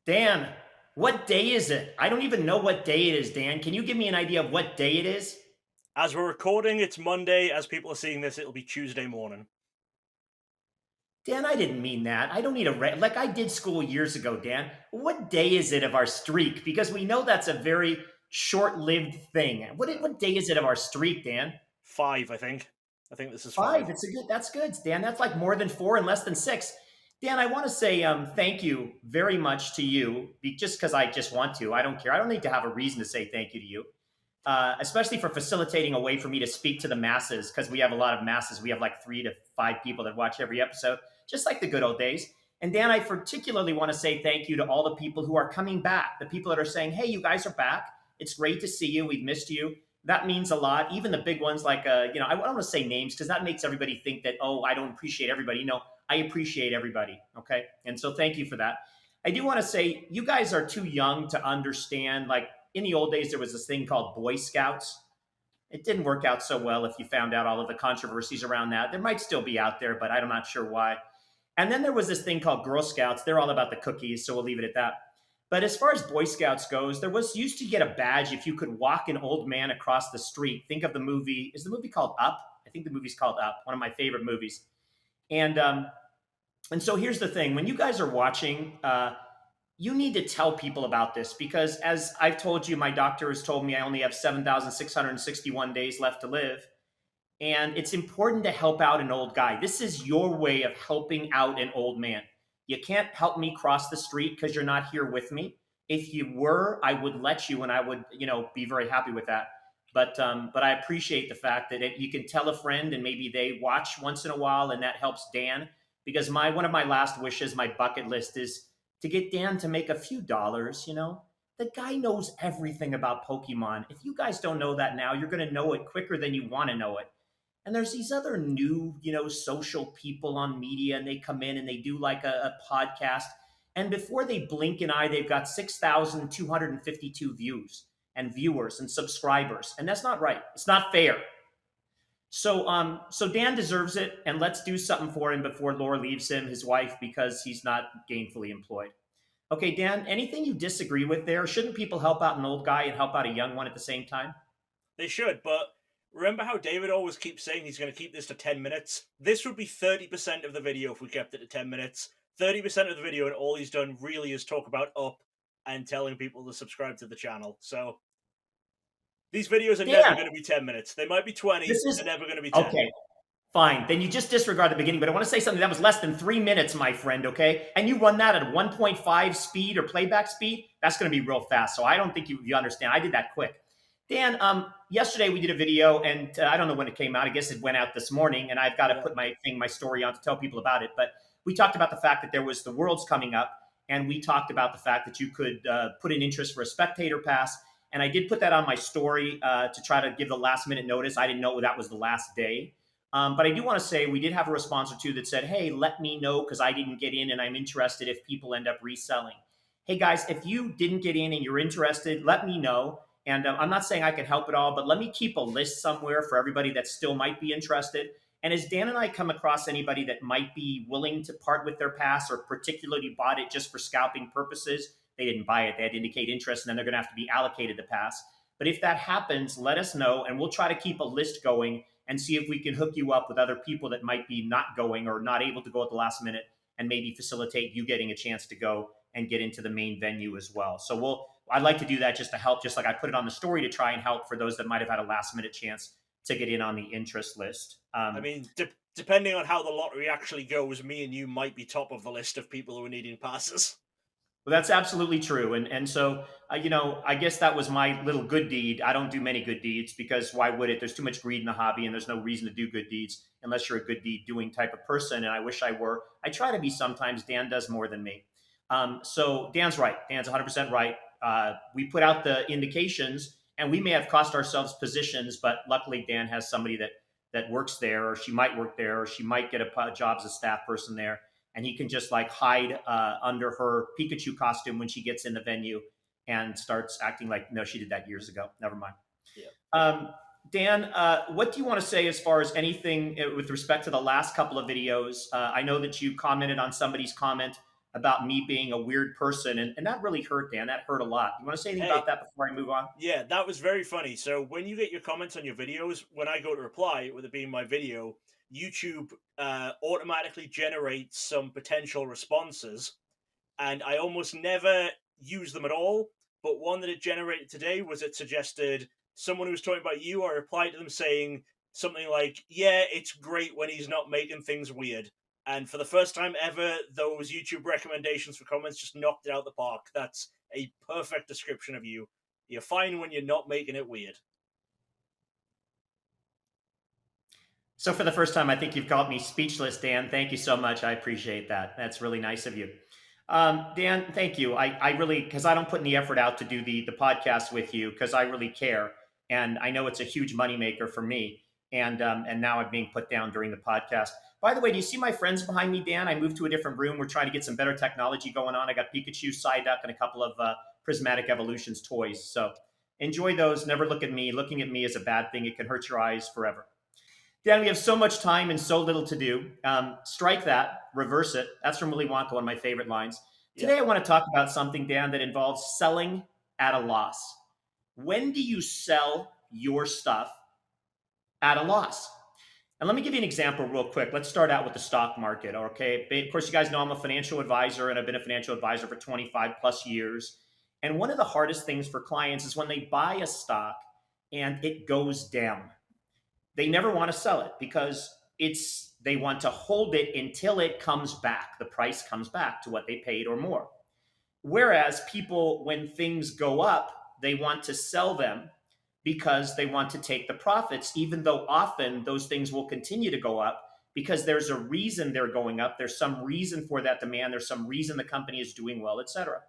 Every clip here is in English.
Dan, what day is it? I don't even know what day it is, Dan. Can you give me an idea of what day it is? As we're recording, it's Monday. As people are seeing this, it'll be Tuesday morning. Dan, I didn't mean that. I don't need like I did school years ago, Dan. What day is it of our streak? Because we know that's a very short-lived thing. What day is it of our streak, Dan? Five, I think. I think this is Five. five. That's good, Dan. That's like more than four and less than six. Dan, I want to say thank you very much to you, just because I just want to. I don't care. I don't need to have a reason to say thank you to you. Especially for facilitating a way for me to speak to the masses, because we have a lot of masses. We have like 3 to 5 people that watch every episode, just like the good old days. And Dan, I particularly want to say thank you to all the people who are coming back, the people that are saying, hey, you guys are back. It's great to see you. We've missed you. That means a lot. Even the big ones like, I don't want to say names because that makes everybody think that, oh, I don't appreciate everybody. No, I appreciate everybody. Okay. And so thank you for that. I do want to say you guys are too young to understand, like, in the old days, there was this thing called Boy Scouts. It didn't work out so well if you found out all of the controversies around that. There might still be out there, but I'm not sure why. And then there was this thing called Girl Scouts. They're all about the cookies, so we'll leave it at that. But as far as Boy Scouts goes, there was used to get a badge if you could walk an old man across the street. Think of the movie. Is the movie called Up? I think the movie's called Up, one of my favorite movies. And and so here's the thing: when you guys are watching, you need to tell people about this because, as I've told you, my doctor has told me I only have 7,661 days left to live. And it's important to help out an old guy. This is your way of helping out an old man. You can't help me cross the street because you're not here with me. If you were, I would let you, and I would, be very happy with that. But I appreciate the fact that you can tell a friend, and maybe they watch once in a while, and that helps Dan. Because my one of my last wishes, my bucket list, is to get Dan to make a few dollars. The guy knows everything about Pokemon. If you guys don't know that now, you're going to know it quicker than you want to know it. And there's these other new, social people on media, and they come in and they do like a podcast. And before they blink an eye, they've got 6,252 views and viewers and subscribers. And that's not right. It's not fair. So Dan deserves it, and let's do something for him before Laura leaves him, his wife, because he's not gainfully employed. Okay, Dan, anything you disagree with there? Shouldn't people help out an old guy and help out a young one at the same time? They should, but remember how David always keeps saying he's going to keep this to 10 minutes? This would be 30% of the video if we kept it to 10 minutes. 30% of the video, and all he's done really is talk about Up and telling people to subscribe to the channel. So these videos are never Dan, going to be 10 minutes. They might be 20, this is they're never going to be 10. okay. Fine. Then you just disregard the beginning. But I want to say something that was less than 3 minutes, my friend. Okay, and you run that at 1.5 speed or playback speed. That's going to be real fast. So I don't think you understand. I did that quick. Dan, yesterday we did a video, and I don't know when it came out. I guess it went out this morning, and I've got to Yeah. put my story on to tell people about it. But we talked about the fact that there was the Worlds coming up, and we talked about the fact that you could put in interest for a spectator pass. And I did put that on my story to try to give the last minute notice. I didn't know that was the last day. But I do want to say we did have a response or two that said, hey, let me know because I didn't get in and I'm interested if people end up reselling. Hey, guys, if you didn't get in and you're interested, let me know. And I'm not saying I can help at all, but let me keep a list somewhere for everybody that still might be interested. And as Dan and I come across anybody that might be willing to part with their pass or particularly bought it just for scalping purposes, they didn't buy it, they had to indicate interest, and then they're going to have to be allocated the pass. But if that happens, let us know, and we'll try to keep a list going and see if we can hook you up with other people that might be not going or not able to go at the last minute and maybe facilitate you getting a chance to go and get into the main venue as well. So I'd like to do that just to help, just like I put it on the story to try and help for those that might have had a last minute chance to get in on the interest list. I mean, depending on how the lottery actually goes, me and you might be top of the list of people who are needing passes. Well, that's absolutely true. And so, I guess that was my little good deed. I don't do many good deeds because why would it? There's too much greed in the hobby and there's no reason to do good deeds unless you're a good deed doing type of person. And I wish I were. I try to be sometimes. Dan does more than me. So Dan's right. Dan's 100% right. We put out the indications and we may have cost ourselves positions, but luckily Dan has somebody that works there, or she might work there, or she might get a job as a staff person there, and he can just like hide under her Pikachu costume when she gets in the venue and starts acting like, no, she did that years ago. Never mind. Yeah. Dan, what do you want to say as far as anything with respect to the last couple of videos? I know that you commented on somebody's comment about me being a weird person, and that really hurt, Dan. That hurt a lot. You want to say anything about Hey, that before I move on? yeah, that was very funny. So when you get your comments on your videos, when I go to reply, with it being my video, YouTube automatically generates some potential responses, and I almost never use them at all. But one that it generated today was it suggested someone who was talking about you. I replied to them saying something like, "Yeah, it's great when he's not making things weird." And for the first time ever, those YouTube recommendations for comments just knocked it out the park. That's a perfect description of you. You're fine when you're not making it weird. So for the first time, I think you've called me speechless, Dan. Thank you so much. I appreciate that. That's really nice of you. Dan, thank you. I really, because I don't put any effort out to do the podcast with you because I really care. And I know it's a huge moneymaker for me. And now I'm being put down during the podcast. By the way, do you see my friends behind me, Dan? I moved to a different room. We're trying to get some better technology going on. I got Pikachu, Psyduck, and a couple of Prismatic Evolutions toys. So enjoy those. Never look at me. Looking at me is a bad thing. It can hurt your eyes forever. Dan, we have so much time and so little to do. Strike that, reverse it. That's from Willy Wonka, one of my favorite lines. Today, Yep. I want to talk about something, Dan, that involves selling at a loss. When do you sell your stuff at a loss? And let me give you an example real quick. Let's start out with the stock market, okay? Of course, you guys know I'm a financial advisor, and I've been a financial advisor for 25 plus years. And one of the hardest things for clients is when they buy a stock and it goes down. They never want to sell it because they want to hold it until it comes back. The price comes back to what they paid or more. Whereas people, when things go up, they want to sell them because they want to take the profits, even though often those things will continue to go up because there's a reason they're going up. There's some reason for that demand. There's some reason the company is doing well, et cetera.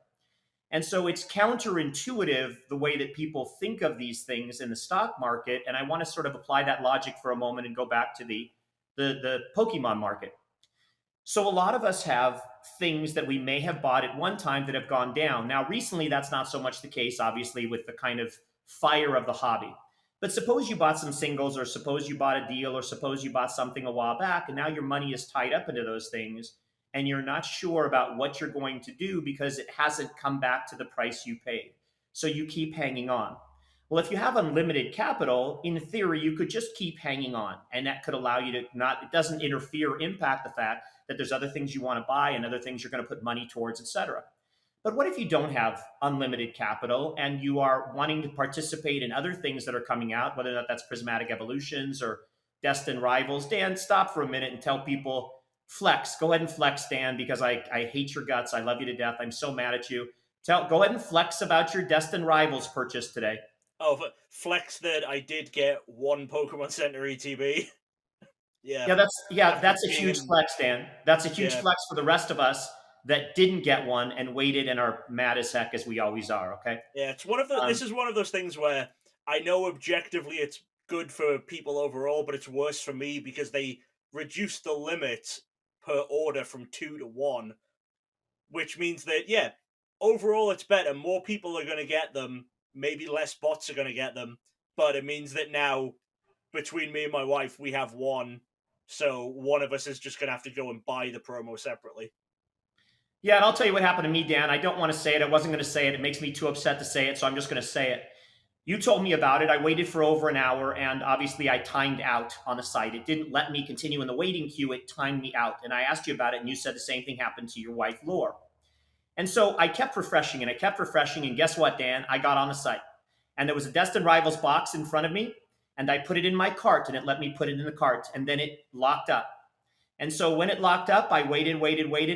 And so it's counterintuitive the way that people think of these things in the stock market. And I want to sort of apply that logic for a moment and go back to the Pokemon market. So a lot of us have things that we may have bought at one time that have gone down. Now, recently, that's not so much the case, obviously, with the kind of fire of the hobby. But suppose you bought some singles, or suppose you bought a deal, or suppose you bought something a while back, and now your money is tied up into those things, and you're not sure about what you're going to do because it hasn't come back to the price you paid. So you keep hanging on. Well, if you have unlimited capital, in theory, you could just keep hanging on. And that could allow you to not, it doesn't interfere or impact the fact that there's other things you want to buy and other things you're going to put money towards, et cetera. But what if you don't have unlimited capital and you are wanting to participate in other things that are coming out, whether or not that's Prismatic Evolutions or Destined Rivals? Dan, stop for a minute and tell people, flex. Go ahead and flex, Dan, because I hate your guts. I love you to death. I'm so mad at you. Go ahead and flex about your Destined Rivals purchase today. Oh, but flex that I did get one Pokemon Center ETB. Yeah. After That's a being huge in, flex, Dan. That's a huge yeah, flex for the rest of us that didn't get one and waited and are mad as heck as we always are. Okay. yeah. It's one of the. Um, This is one of those things where I know objectively it's good for people overall, but it's worse for me because they reduced the limit per order from 2 to 1, which means that yeah, overall it's better. More people are going to get them. Maybe less bots are going to get them, but it means that now between me and my wife we have one, so one of us is just going to have to go and buy the promo separately. yeah, and I'll tell you what happened to me, Dan. I don't want to say it. I wasn't going to say it. It makes me too upset to say it, so I'm just going to say it. You told me about it. I waited for over an hour, and obviously I timed out on the site. It didn't let me continue in the waiting queue. It timed me out. And I asked you about it, and you said the same thing happened to your wife, Laura. And so I kept refreshing and I kept refreshing. And guess what, Dan? I got on the site. And there was a Destined Rivals box in front of me. And I put it in my cart, and it let me put it in the cart. And then it locked up. And so when it locked up, I waited,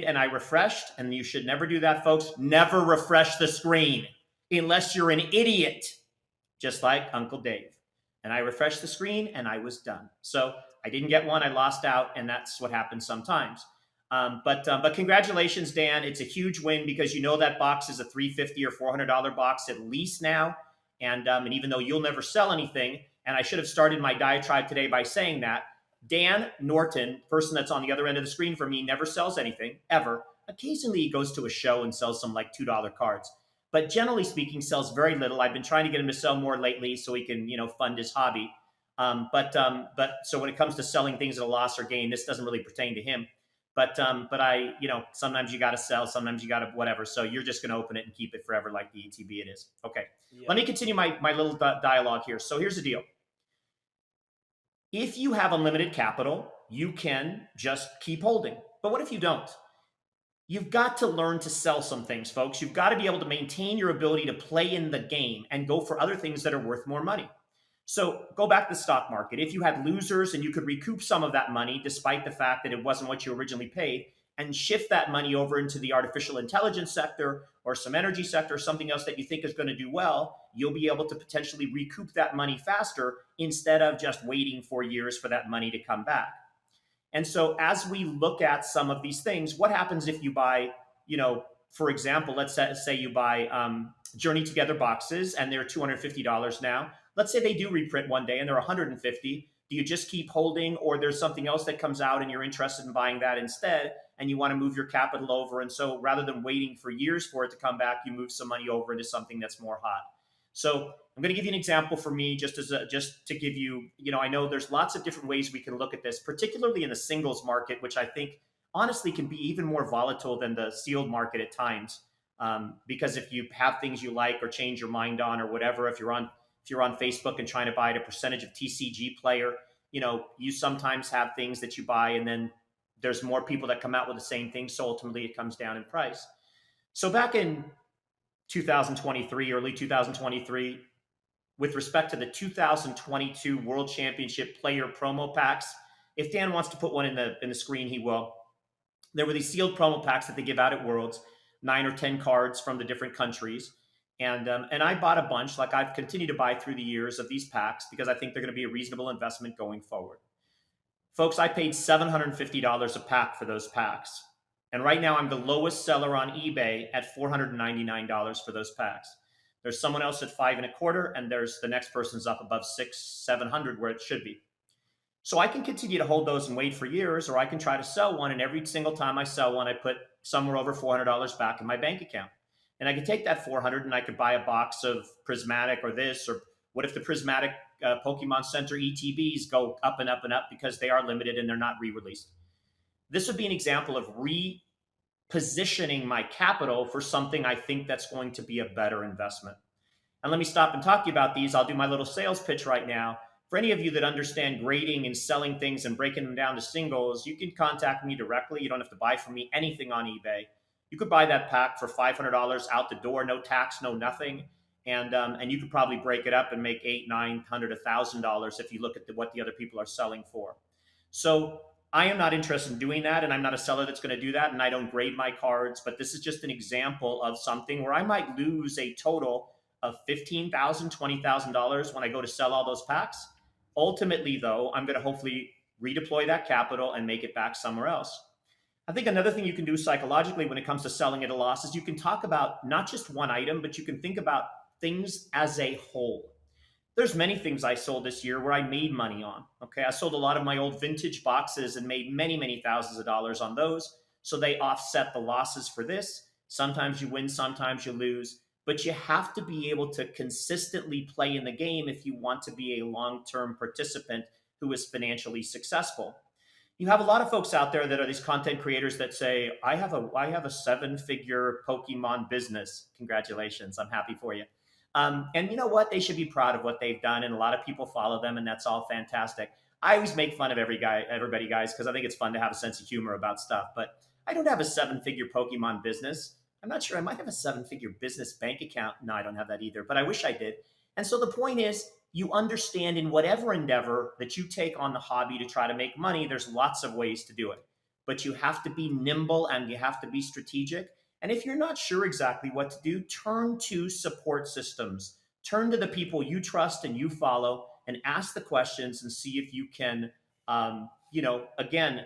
and I refreshed. And you should never do that, folks. Never refresh the screen unless you're an idiot, just like Uncle Dave. And I refreshed the screen, and I was done. So I didn't get one. I lost out, and that's what happens sometimes. But congratulations, Dan. It's a huge win because you know that box is a $350 or $400 box at least now. And even though you'll never sell anything, and I should have started my diatribe today by saying that, Dan Norton, person that's on the other end of the screen for me, never sells anything, ever. Occasionally he goes to a show and sells some like $2 cards. But generally speaking, sells very little. I've been trying to get him to sell more lately so he can, fund his hobby. But so when it comes to selling things at a loss or gain, this doesn't really pertain to him. But I, sometimes you got to sell, sometimes you got to whatever. So you're just going to open it and keep it forever, like the ETB it is. Okay. Let Yeah. me continue my little dialogue here. So here's the deal: if you have unlimited capital, you can just keep holding. But what if you don't? You've got to learn to sell some things, folks. You've got to be able to maintain your ability to play in the game and go for other things that are worth more money. So go back to the stock market. If you had losers and you could recoup some of that money, despite the fact that it wasn't what you originally paid, and shift that money over into the artificial intelligence sector or some energy sector or something else that you think is going to do well, you'll be able to potentially recoup that money faster instead of just waiting for years for that money to come back. And so as we look at some of these things, what happens if you buy, for example, let's say you buy Journey Together boxes and they're $250 now. Let's say they do reprint one day and they're $150. Do you just keep holding, or there's something else that comes out and you're interested in buying that instead and you want to move your capital over? And so rather than waiting for years for it to come back, you move some money over into something that's more hot. So I'm going to give you an example for me, just to give you, I know there's lots of different ways we can look at this, particularly in the singles market, which I think honestly can be even more volatile than the sealed market at times. Because if you have things you like or change your mind on or whatever, if you're on Facebook and trying to buy at a percentage of TCG player, you sometimes have things that you buy and then there's more people that come out with the same thing. So ultimately it comes down in price. So back in 2023, early 2023, with respect to the 2022 World Championship player promo packs, if Dan wants to put one in the screen, he will. There were these sealed promo packs that they give out at Worlds, 9 or 10 cards from the different countries. And I bought a bunch, like I've continued to buy through the years of these packs because I think they're going to be a reasonable investment going forward. Folks, I paid $750 a pack for those packs. And right now I'm the lowest seller on eBay at $499 for those packs. There's someone else at 5.25, and there's the next person's up above 700 where it should be. So I can continue to hold those and wait for years, or I can try to sell one. And every single time I sell one, I put somewhere over $400 back in my bank account. And I could take that 400 and I could buy a box of Prismatic or this, or what if the Prismatic Pokemon Center ETBs go up and up and up because they are limited and they're not re-released. This would be an example of repositioning my capital for something I think that's going to be a better investment. And let me stop and talk to you about these. I'll do my little sales pitch right now. For any of you that understand grading and selling things and breaking them down to singles, you can contact me directly. You don't have to buy from me anything on eBay. You could buy that pack for $500 out the door, no tax, no nothing. And you could probably break it up and make $800, $900, $1,000 if you look at what the other people are selling for. So I am not interested in doing that, and I'm not a seller that's going to do that, and I don't grade my cards, but this is just an example of something where I might lose a total of $15,000, $20,000 when I go to sell all those packs. Ultimately, though, I'm going to hopefully redeploy that capital and make it back somewhere else. I think another thing you can do psychologically when it comes to selling at a loss is you can talk about not just one item, but you can think about things as a whole. There's many things I sold this year where I made money on. Okay, I sold a lot of my old vintage boxes and made many, many thousands of dollars on those. So they offset the losses for this. Sometimes you win, sometimes you lose, but you have to be able to consistently play in the game if you want to be a long-term participant who is financially successful. You have a lot of folks out there that are these content creators that say, I have a seven-figure Pokemon business. Congratulations, I'm happy for you. And you know what? They should be proud of what they've done, and a lot of people follow them, and that's all fantastic. I always make fun of everybody, guys, because I think it's fun to have a sense of humor about stuff. But I don't have a seven-figure Pokemon business. I'm not sure. I might have a seven-figure business bank account. No, I don't have that either, but I wish I did. And so the point is, you understand in whatever endeavor that you take on the hobby to try to make money, there's lots of ways to do it. But you have to be nimble and you have to be strategic. And if you're not sure exactly what to do, turn to support systems. Turn to the people you trust and you follow and ask the questions and see if you can, again,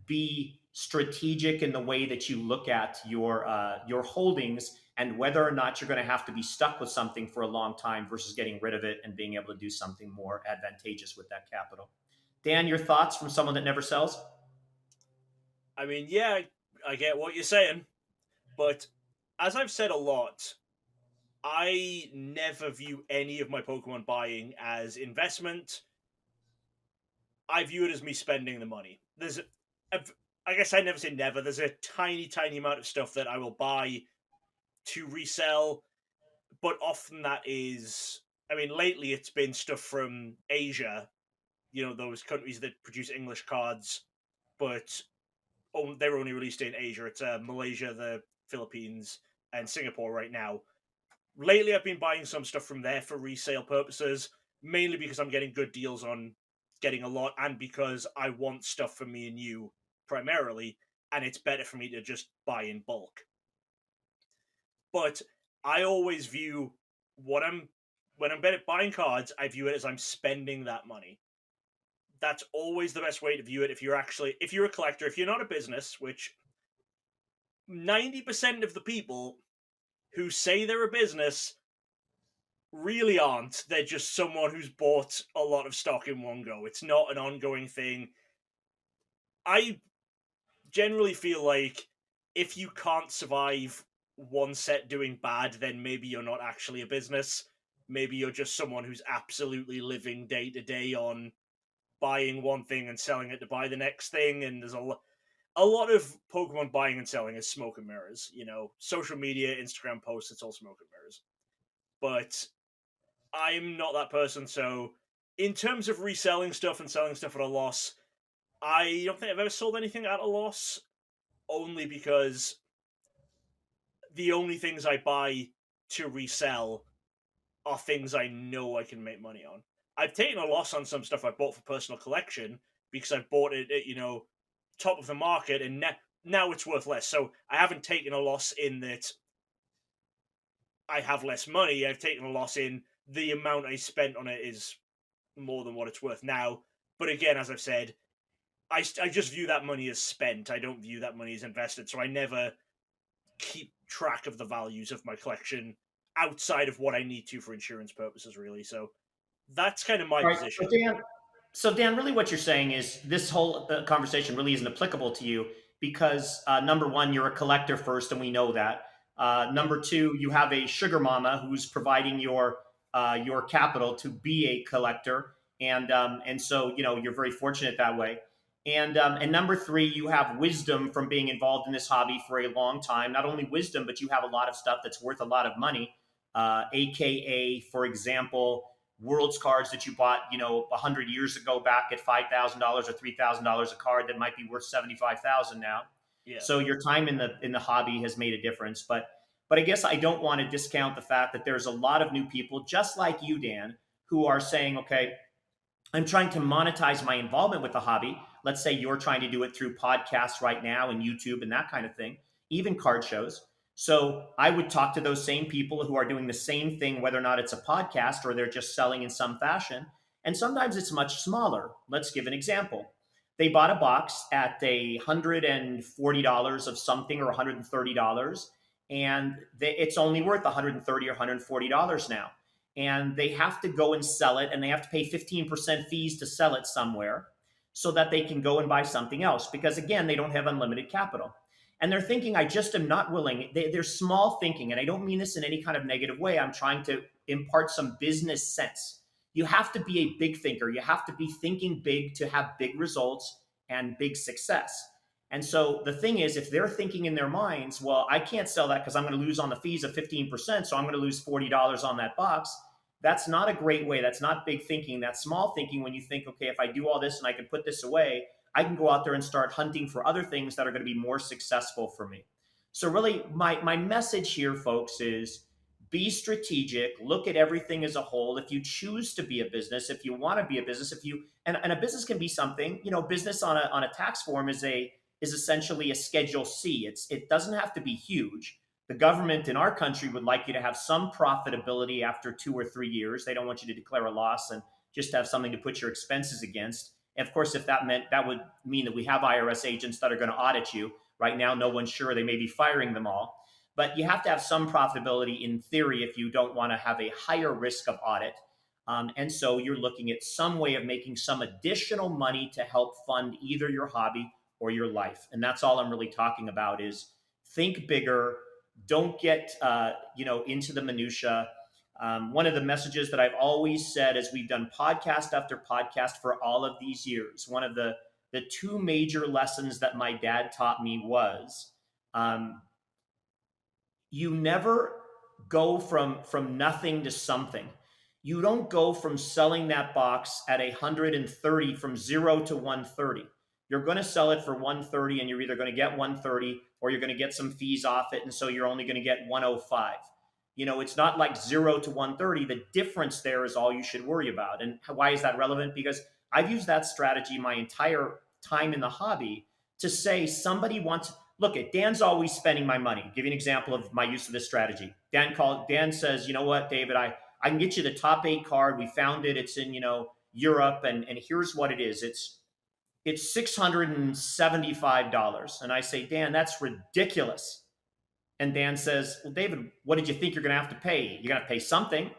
be strategic in the way that you look at your holdings and whether or not you're going to have to be stuck with something for a long time versus getting rid of it and being able to do something more advantageous with that capital. Dan, your thoughts from someone that never sells? I mean, yeah, I get what you're saying, but as I've said a lot, I never view any of my Pokemon buying as investment. I view it as me spending the money. I guess I never say never. There's a tiny, tiny amount of stuff that I will buy to resell, but often that is. I mean, lately it's been stuff from Asia, those countries that produce English cards, but they're only released in Asia. It's Malaysia, the Philippines, and Singapore right now. Lately, I've been buying some stuff from there for resale purposes, mainly because I'm getting good deals on getting a lot, and because I want stuff for me and you primarily, and it's better for me to just buy in bulk. But I always view what I'm when I'm buying cards, I view it as I'm spending that money. That's always the best way to view it. If you're a collector, if you're not a business, which 90% of the people who say they're a business really aren't. They're just someone who's bought a lot of stock in one go. It's not an ongoing thing. I generally feel like if you can't survive one set doing bad, then maybe you're not actually a business. Maybe you're just someone who's absolutely living day to day on buying one thing and selling it to buy the next thing. And there's a lot of Pokemon buying and selling is smoke and mirrors. Social media, Instagram posts, it's all smoke and mirrors. But I'm not that person, so in terms of reselling stuff and selling stuff at a loss, I don't think I've ever sold anything at a loss, only because the only things I buy to resell are things I know I can make money on. I've taken a loss on some stuff I bought for personal collection because I've bought it at, top of the market, and now it's worth less. So I haven't taken a loss in that I have less money. I've taken a loss in the amount I spent on it is more than what it's worth now. But again, as I've said, I just view that money as spent. I don't view that money as invested. So I never keep track of the values of my collection outside of what I need to for insurance purposes, really. So that's kind of my All right. position. So Dan, really what you're saying is this whole conversation really isn't applicable to you because number one, you're a collector first, and we know that. Number two, you have a sugar mama who's providing your capital to be a collector, and so you're very fortunate that way. And number three, you have wisdom from being involved in this hobby for a long time. Not only wisdom, but you have a lot of stuff that's worth a lot of money. AKA, for example, Worlds cards that you bought, 100 years ago back at $5,000 or $3,000 a card that might be worth 75,000 now. Yeah. So your time in the hobby has made a difference. But I guess I don't want to discount the fact that there's a lot of new people, just like you, Dan, who are saying, okay, I'm trying to monetize my involvement with the hobby. Let's say you're trying to do it through podcasts right now and YouTube and that kind of thing, even card shows. So I would talk to those same people who are doing the same thing, whether or not it's a podcast or they're just selling in some fashion. And sometimes it's much smaller. Let's give an example. They bought a box at $140 of something or $130, and it's only worth $130 or $140 now, and they have to go and sell it, and they have to pay 15% fees to sell it somewhere so that they can go and buy something else, because again, they don't have unlimited capital. And they're thinking, I just am not willing. They're small thinking, and I don't mean this in any kind of negative way. I'm trying to impart some business sense. You have to be a big thinker. You have to be thinking big to have big results and big success. And so the thing is, if they're thinking in their minds, well, I can't sell that because I'm going to lose on the fees of 15%, so I'm going to lose $40 on that box. That's not a great way. That's not big thinking. That's small thinking when you think, okay, if I do all this and I can put this away, I can go out there and start hunting for other things that are going to be more successful for me. So, really, my message here, folks, is be strategic, look at everything as a whole. If you choose to be a business, if you want to be a business, and a business can be something, business on a tax form is essentially a Schedule C. It doesn't have to be huge. The government in our country would like you to have some profitability after 2 or 3 years. They don't want you to declare a loss and just have something to put your expenses against. And of course, if that meant, that would mean that we have IRS agents that are going to audit you. Right now, no one's sure. They may be firing them all. But you have to have some profitability in theory if you don't want to have a higher risk of audit. And so you're looking at some way of making some additional money to help fund either your hobby or your life. And that's all I'm really talking about is think bigger. Don't get into the minutia. One of the messages that I've always said as we've done podcast after podcast for all of these years, one of the the two major lessons that my dad taught me was, you never go from nothing to something. You don't go from selling that box at 130 from 0 to 130. You're going to sell it for 130, and you're either going to get 130 or you're going to get some fees off it, and so you're only going to get 105. It's not like 0 to 130. The difference there is all you should worry about. And why is that relevant? Because I've used that strategy my entire time in the hobby to say somebody wants. Look, Dan's always spending my money. I'll give you an example of my use of this strategy. Dan says, you know what, David, I can get you the top 8 card. We found it. It's in, Europe, and here's what it is. It's $675. And I say, Dan, that's ridiculous. And Dan says, well, David, what did you think you're going to have to pay? You're going to pay something.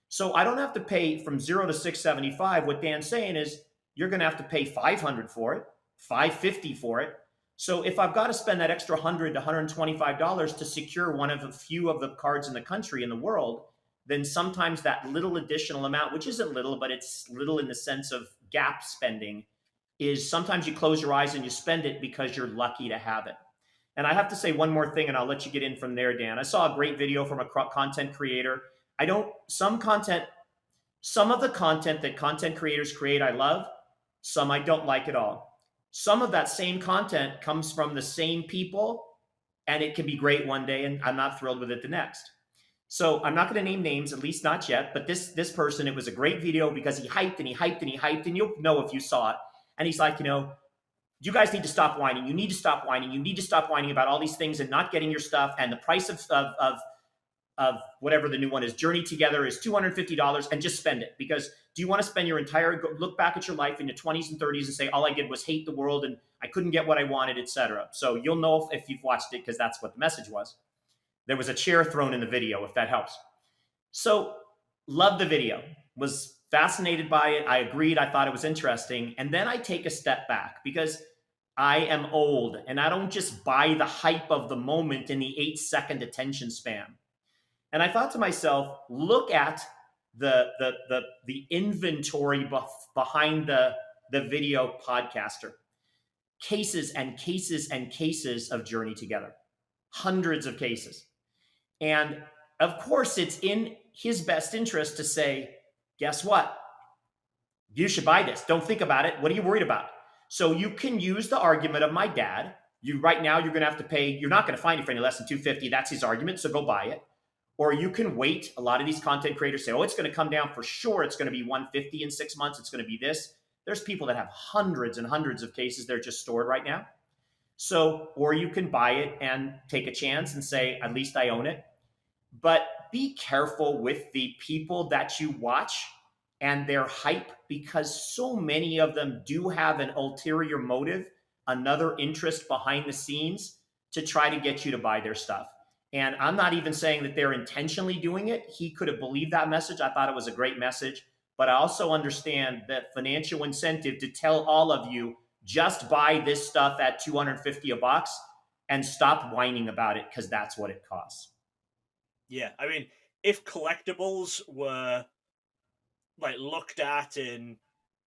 So I don't have to pay from 0 to 675. What Dan's saying is you're going to have to pay 500 for it, 550 for it. So if I've got to spend that extra $100 to $125 to secure one of a few of the cards in the country, in the world, then sometimes that little additional amount, which isn't little, but it's little in the sense of gap spending, is sometimes you close your eyes and you spend it because you're lucky to have it. And I have to say one more thing, and I'll let you get in from there, Dan. I saw a great video from a content creator. Some of the content that content creators create, I love. Some I don't like at all. Some of that same content comes from the same people, and it can be great one day, and I'm not thrilled with it the next. So I'm not going to name names, at least not yet, but this person, it was a great video because he hyped and he hyped and he hyped, and you'll know if you saw it. And he's like, you guys need to stop whining. You need to stop whining. You need to stop whining about all these things and not getting your stuff. And the price of whatever the new one is, Journey Together, is $250, and just spend it. Because do you want to spend your entire, look back at your life in your 20s and 30s and say, all I did was hate the world and I couldn't get what I wanted, etc. So you'll know if you've watched it, because that's what the message was. There was a chair thrown in the video, if that helps. So loved the video, was fascinated by it. I agreed. I thought it was interesting. And then I take a step back because I am old and I don't just buy the hype of the moment in the 8-second attention span. And I thought to myself, look at the inventory behind the video podcaster. Cases and cases and cases of Journey Together. Hundreds of cases. And of course, it's in his best interest to say, guess what? You should buy this. Don't think about it. What are you worried about? So you can use the argument of my dad. Right now, you're going to have to pay. You're not going to find it for any less than $250. That's his argument. So go buy it. Or you can wait. A lot of these content creators say, oh, it's going to come down for sure. It's going to be $150 in 6 months. It's going to be this. There's people that have hundreds and hundreds of cases. They're just stored right now. So, or you can buy it and take a chance and say, at least I own it. But be careful with the people that you watch and their hype, because so many of them do have an ulterior motive, another interest behind the scenes to try to get you to buy their stuff. And I'm not even saying that they're intentionally doing it. He could have believed that message. I thought it was a great message. But I also understand that financial incentive to tell all of you, just buy this stuff at $250 a box and stop whining about it, because that's what it costs. Yeah, I mean, if collectibles were like looked at and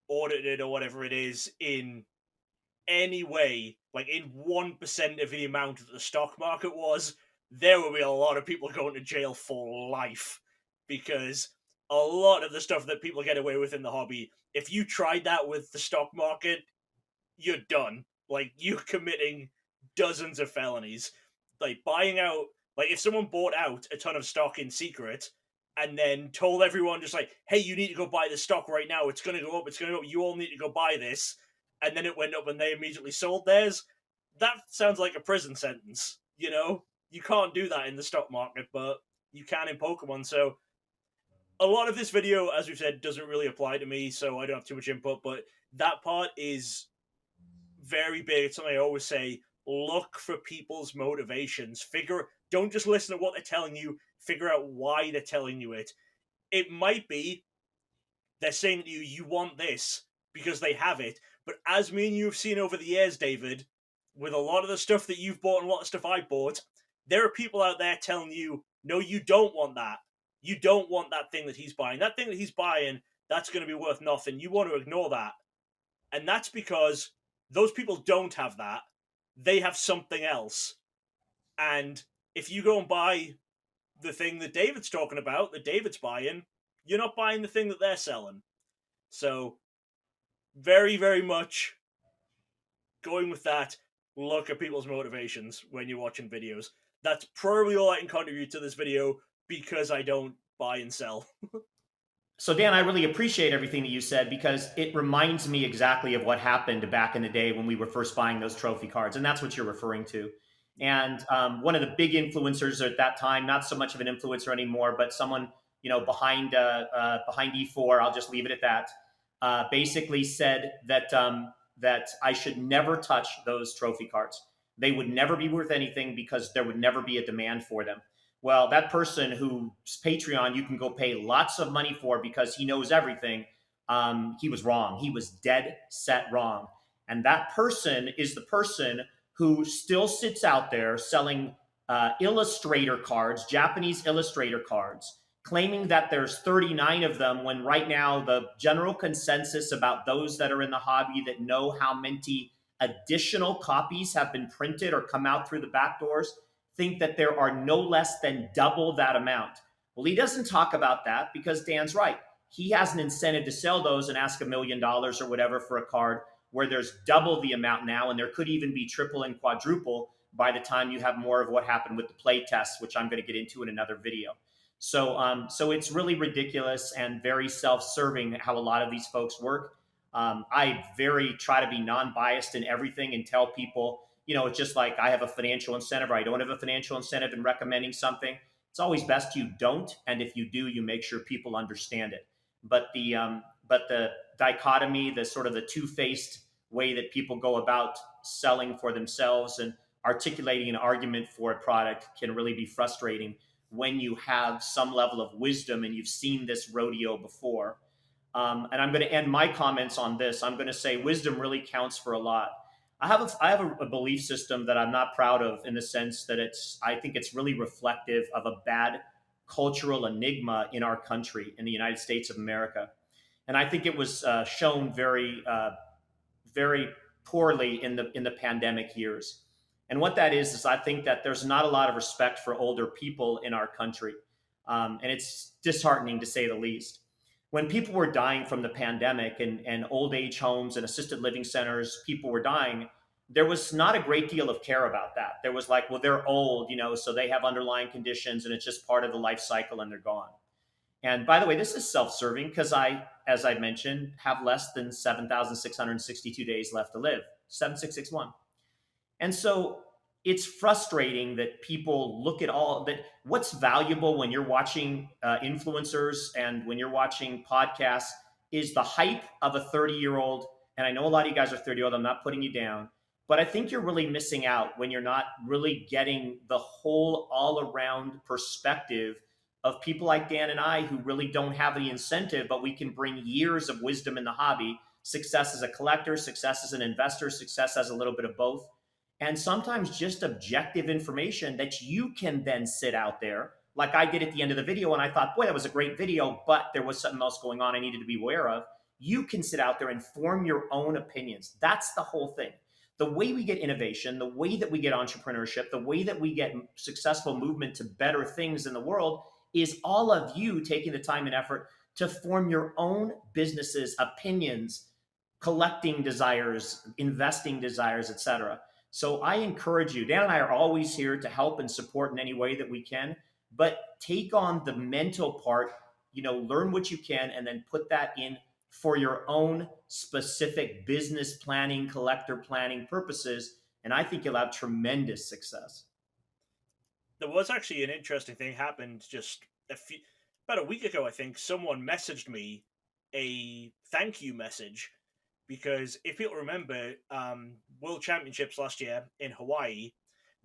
audited or whatever it is in any way, like in 1% of the amount that the stock market was, there would be a lot of people going to jail for life, because a lot of the stuff that people get away with in the hobby, if you tried that with the stock market, you're done. Like, you're committing dozens of felonies. Like, buying out, like, if someone bought out a ton of stock in secret and then told everyone just like, hey, you need to go buy this stock right now, it's going to go up, it's going to go up, you all need to go buy this, and then it went up and they immediately sold theirs, that sounds like a prison sentence, you know? You can't do that in the stock market, but you can in Pokemon. So a lot of this video, as we've said, doesn't really apply to me, so I don't have too much input, but that part is very big. It's something I always say, look for people's motivations. Don't just listen to what they're telling you, figure out why they're telling you it. It might be they're saying to you, you want this because they have it, but as me and you have seen over the years, David, with a lot of the stuff that you've bought and a lot of stuff I bought, there are people out there telling you, no, you don't want that. You don't want that thing that he's buying. That thing that he's buying, that's going to be worth nothing. You want to ignore that. And that's because Those people don't have that. They have something else. And if you go and buy the thing that David's talking about, that David's buying, you're not buying the thing that they're selling. So, very, very much going with that, look at people's motivations when you're watching videos. That's probably all I can contribute to this video because I don't buy and sell. So, Dan, I really appreciate everything that you said because it reminds me exactly of what happened back in the day when we were first buying those trophy cards. And that's what you're referring to. And one of the big influencers at that time, not so much of an influencer anymore, but someone, behind E4, I'll just leave it at that, basically said that I should never touch those trophy cards. They would never be worth anything because there would never be a demand for them. Well, that person whose Patreon you can go pay lots of money for because he knows everything, he was wrong. He was dead set wrong. And that person is the person who still sits out there selling illustrator cards, Japanese illustrator cards, claiming that there's 39 of them when right now the general consensus about those that are in the hobby that know how many additional copies have been printed or come out through the back doors think that there are no less than double that amount. Well, he doesn't talk about that because Dan's right. He has an incentive to sell those and ask $1 million or whatever for a card where there's double the amount now, and there could even be triple and quadruple by the time you have more of what happened with the play tests, which I'm going to get into in another video. So it's really ridiculous and very self-serving how a lot of these folks work. I very try to be non-biased in everything and tell people, it's just like I have a financial incentive or I don't have a financial incentive in recommending something. It's always best you don't, and if you do, you make sure people understand it. But the dichotomy, the sort of the two-faced way that people go about selling for themselves and articulating an argument for a product can really be frustrating when you have some level of wisdom and you've seen this rodeo before. And I'm going to end my comments on this. I'm going to say wisdom really counts for a lot. I have a belief system that I'm not proud of in the sense that I think it's really reflective of a bad cultural enigma in our country, in the United States of America. And I think it was shown very poorly in the pandemic years. And what that is I think that there's not a lot of respect for older people in our country. And it's disheartening to say the least. When people were dying from the pandemic and old age homes and assisted living centers, people were dying, there was not a great deal of care about that. There was like, well, they're old, so they have underlying conditions and it's just part of the life cycle and they're gone. And by the way, this is self-serving because as I mentioned, have less than 7,662 days left to live, 7661. And so it's frustrating that people look at all that. What's valuable when you're watching influencers and when you're watching podcasts is the hype of a 30-year-old. And I know a lot of you guys are 30-year-old. I'm not putting you down, but I think you're really missing out when you're not really getting the whole all-around perspective of people like Dan and I who really don't have the incentive, but we can bring years of wisdom in the hobby, success as a collector, success as an investor, success as a little bit of both, and sometimes just objective information that you can then sit out there like I did at the end of the video. And I thought, boy, that was a great video, but there was something else going on I needed to be aware of. You can sit out there and form your own opinions. That's the whole thing. The way we get innovation, the way that we get entrepreneurship, the way that we get successful movement to better things in the world is all of you taking the time and effort to form your own businesses, opinions, collecting desires, investing desires, etc. So I encourage you. Dan and I are always here to help and support in any way that we can, but take on the mental part, learn what you can, and then put that in for your own specific business planning, collector planning purposes. And I think you'll have tremendous success. There was actually an interesting thing happened just about a week ago, I think. Someone messaged me a thank you message because if people remember, World Championships last year in Hawaii,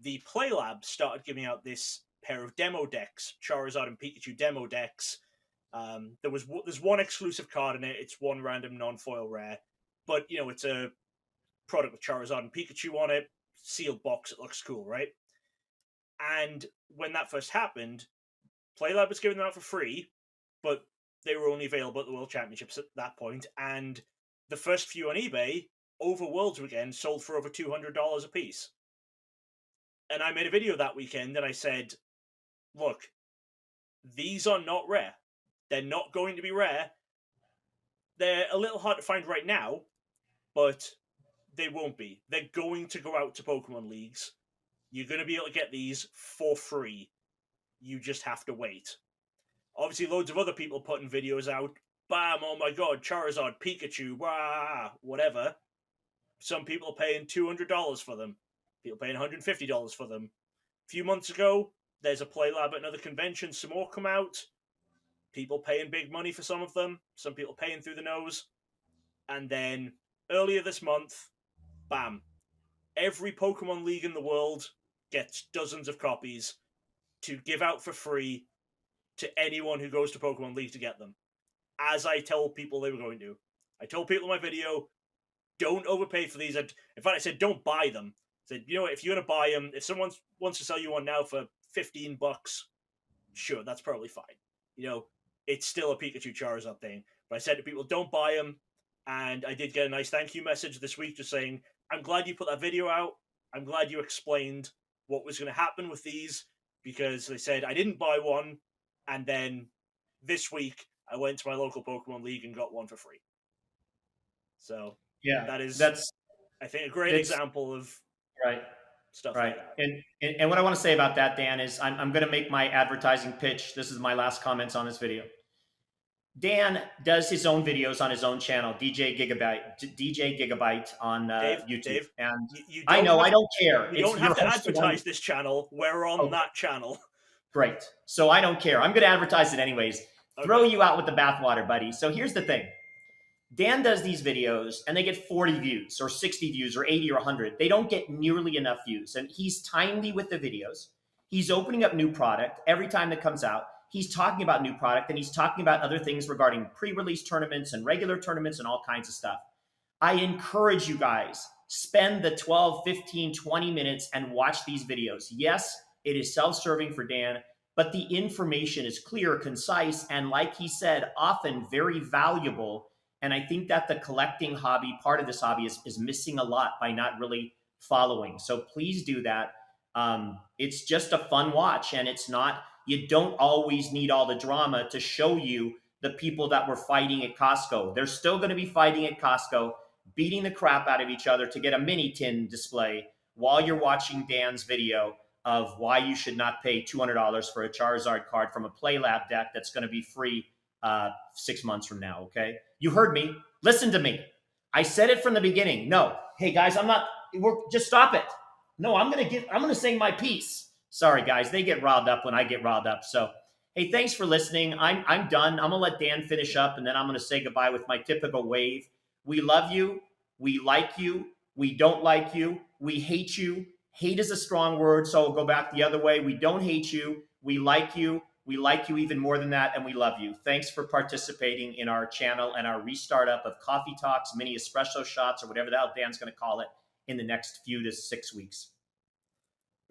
the Play Lab started giving out this pair of demo decks, Charizard and Pikachu demo decks. There's one exclusive card in it. It's one random non-foil rare, but it's a product with Charizard and Pikachu on it, sealed box. It looks cool, right? And when that first happened, PlayLab was giving them out for free, but they were only available at the World Championships at that point. And the first few on eBay over Worlds Weekend sold for over $200 a piece. And I made a video that weekend and I said, look, these are not rare. They're not going to be rare. They're a little hard to find right now, but they won't be. They're going to go out to Pokemon Leagues. You're going to be able to get these for free. You just have to wait. Obviously, loads of other people putting videos out. Bam, oh my god, Charizard, Pikachu, wah, whatever. Some people are paying $200 for them. People paying $150 for them. A few months ago, there's a Play Lab at another convention. Some more come out. People paying big money for some of them. Some people paying through the nose. And then, earlier this month, bam. Every Pokemon League in the world gets dozens of copies to give out for free to anyone who goes to Pokemon League to get them. As I told people they were going to. I told people in my video, don't overpay for these. In fact, I said, don't buy them. I said, you know what, if you're going to buy them, if someone wants to sell you one now for $15, sure, that's probably fine. You know, it's still a Pikachu Charizard thing. But I said to people, don't buy them. And I did get a nice thank you message this week just saying, I'm glad you put that video out. I'm glad you explained what was going to happen with these, because they said I didn't buy one. And then this week, I went to my local Pokemon League and got one for free. So Yeah, that's I think a great example of right stuff right. like that. And what I want to say about that, Dan, is I'm going to make my advertising pitch. This is my last comments on this video. Dan does his own videos on his own channel, DJ Gigabyte on YouTube. Dave, and you I know, I don't care. You don't have to advertise this channel. We're on that channel. Great. So I don't care. I'm going to advertise it anyways. Okay. Throw you out with the bathwater, buddy. So here's the thing. Dan does these videos and they get 40 views or 60 views or 80 or 100. They don't get nearly enough views. And he's timely with the videos. He's opening up new product every time that comes out. He's talking about new product and he's talking about other things regarding pre-release tournaments and regular tournaments and all kinds of stuff. I encourage you guys, spend the 12, 15, 20 minutes and watch these videos. Yes, it is self-serving for Dan, but the information is clear, concise, and like he said, often very valuable. And I think that the collecting hobby, part of this hobby, is missing a lot by not really following. So please do that. It's just a fun watch, and it's not, you don't always need all the drama to show you the people that were fighting at Costco. They're still going to be fighting at Costco, beating the crap out of each other to get a mini tin display while you're watching Dan's video of why you should not pay $200 for a Charizard card from a Play Lab deck that's going to be free 6 months from now, okay? You heard me. Listen to me. I said it from the beginning. No. Hey, guys, just stop it. No, I'm going to say my piece. Sorry, guys. They get riled up when I get riled up. So, hey, thanks for listening. I'm done. I'm going to let Dan finish up, and then I'm going to say goodbye with my typical wave. We love you. We like you. We don't like you. We hate you. Hate is a strong word, so we'll go back the other way. We don't hate you. We like you. We like you even more than that, and we love you. Thanks for participating in our channel and our restart up of Coffee Talks, mini espresso shots, or whatever the hell Dan's going to call it in the next few to 6 weeks.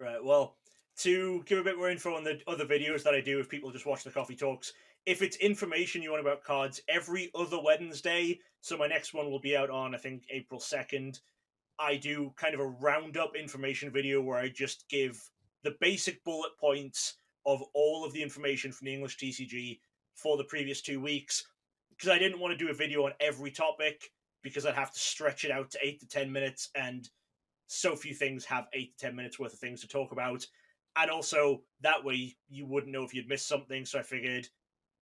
Right. Well, to give a bit more info on the other videos that I do, if people just watch the Coffee Talks, if it's information you want about cards, every other Wednesday, so my next one will be out on, I think, April 2nd, I do kind of a roundup information video where I just give the basic bullet points of all of the information from the English TCG for the previous 2 weeks, because I didn't want to do a video on every topic, because I'd have to stretch it out to 8 to 10 minutes, and so few things have 8 to 10 minutes worth of things to talk about. And also, that way, you wouldn't know if you'd missed something, so I figured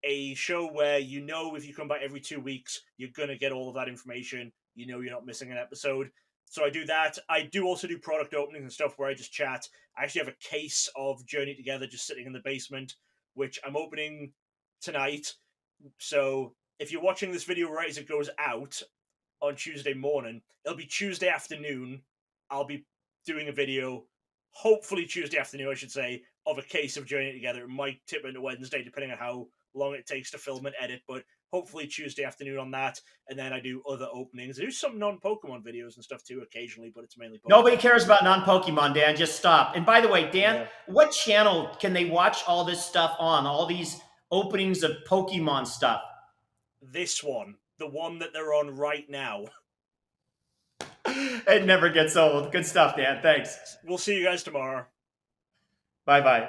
a show where you know if you come back every 2 weeks, you're going to get all of that information, you know you're not missing an episode. So I do that. I do also do product openings and stuff where I just chat. I actually have a case of Journey Together just sitting in the basement, which I'm opening tonight. So if you're watching this video right as it goes out on Tuesday morning, it'll be Tuesday afternoon. I'll be doing a video, hopefully Tuesday afternoon, I should say, of a case of Journey Together. It might tip into Wednesday, depending on how long it takes to film and edit, but hopefully Tuesday afternoon on that. And then I do other openings. I do some non-Pokemon videos and stuff too occasionally, but it's mainly Pokemon. Nobody cares about non-Pokemon, Dan. Just stop. And by the way, Dan, What channel can they watch all this stuff on? All these openings of Pokemon stuff? This one. The one that they're on right now. It never gets old. Good stuff, Dan. Thanks. We'll see you guys tomorrow. Bye bye.